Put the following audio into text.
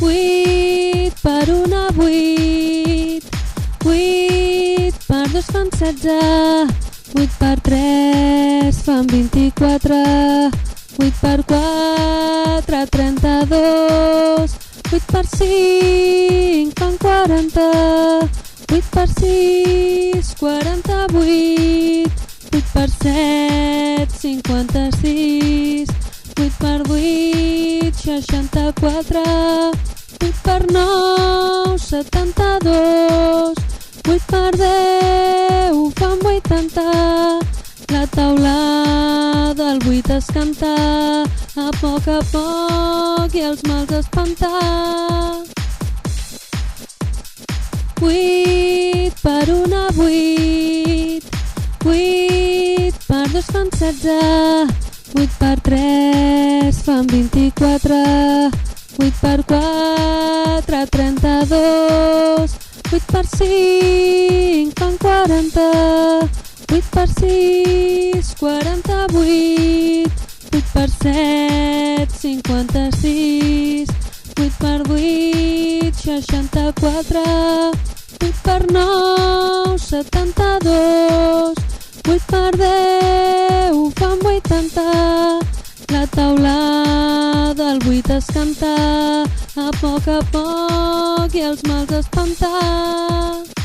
8 per 1 8. 8 per 2 fan 16. 8 per 3 fan 24. 8 per 4, 32. 8 per 5 fan 40. 8 per 6, 48. 8 per 7, 56. 8 per 8, 64. 8 per 9, 72. 8 per 10 fan 80. La taula del 8 es canta a poc i els mals espantar. 8 per 1 8. 8 per 2 fan 16. 8 per 3 fan 24. 8 per 4, 32. 8 per 5 fan 40. 8 per 6, 48. 8 per 7, 56. 8 per 8, 64. 8 per 9, 72. 8 per 10 fan 80. La taula del 8 es canta a poc i els mals espantar.